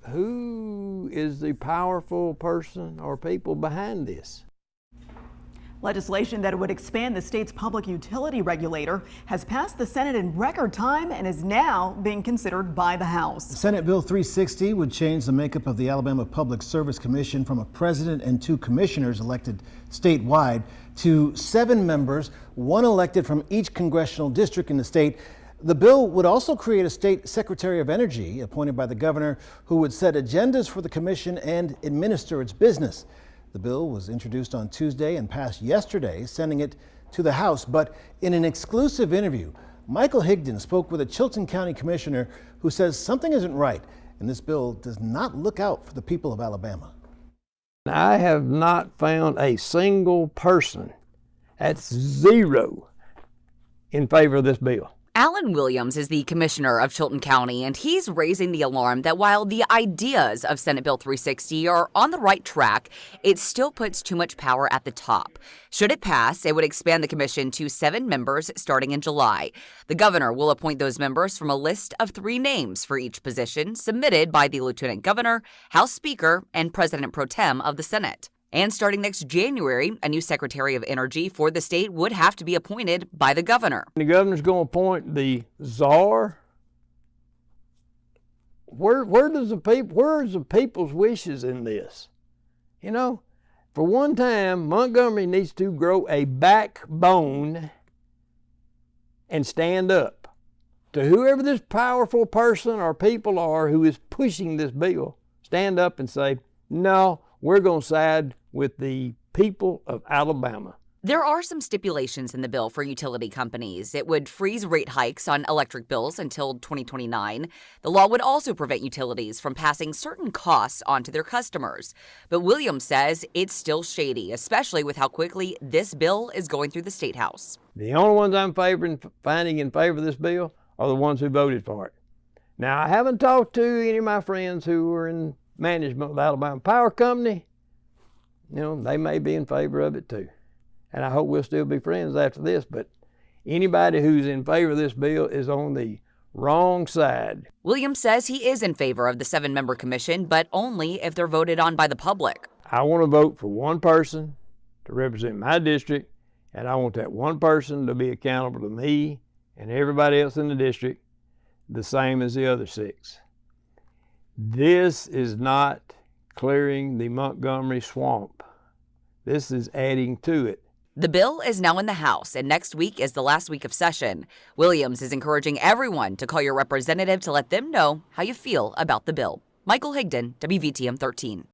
who is the powerful person or people behind this? Legislation that would expand the state's public utility regulator has passed the Senate in record time and is now being considered by the House. Senate Bill 360 would change the makeup of the Alabama Public Service Commission from a president and 2 commissioners elected statewide to 7 members, 1 elected from each congressional district in the state. The bill would also create a state secretary of energy appointed by the governor who would set agendas for the commission and administer its business. The bill was introduced on Tuesday and passed yesterday, sending it to the House. But in an exclusive interview, Michael Higdon spoke with a Chilton County commissioner who says something isn't right, and this bill does not look out for the people of Alabama. I have not found a single person, that's 0, in favor of this bill. Alan Williams is the commissioner of Chilton County, and he's raising the alarm that while the ideas of Senate Bill 360 are on the right track, it still puts too much power at the top. Should it pass, it would expand the commission to 7 members starting in July. The governor will appoint those members from a list of 3 names for each position submitted by the lieutenant governor, House Speaker, and President pro tem of the Senate. And starting next January, a new Secretary of Energy for the state would have to be appointed by the governor. The governor's going to appoint the czar. Where's the people's wishes in this? You know, for one time, Montgomery needs to grow a backbone and stand up to whoever this powerful person or people are who is pushing this bill. Stand up and say, no, we're going to side with the people of Alabama. There are some stipulations in the bill for utility companies. It would freeze rate hikes on electric bills until 2029. The law would also prevent utilities from passing certain costs on to their customers. But Williams says it's still shady, especially with how quickly this bill is going through the State House. The only ones I'm finding in favor of this bill are the ones who voted for it. Now, I haven't talked to any of my friends who are in management with Alabama Power Company. You know, they may be in favor of it too. And I hope we'll still be friends after this, but anybody who's in favor of this bill is on the wrong side. Williams says he is in favor of the 7-member commission, but only if they're voted on by the public. I want to vote for one person to represent my district, and I want that one person to be accountable to me and everybody else in the district, the same as the other 6. This is not clearing the Montgomery swamp. This is adding to it. The bill is now in the House, and next week is the last week of session. Williams is encouraging everyone to call your representative to let them know how you feel about the bill. Michael Higdon, WVTM 13.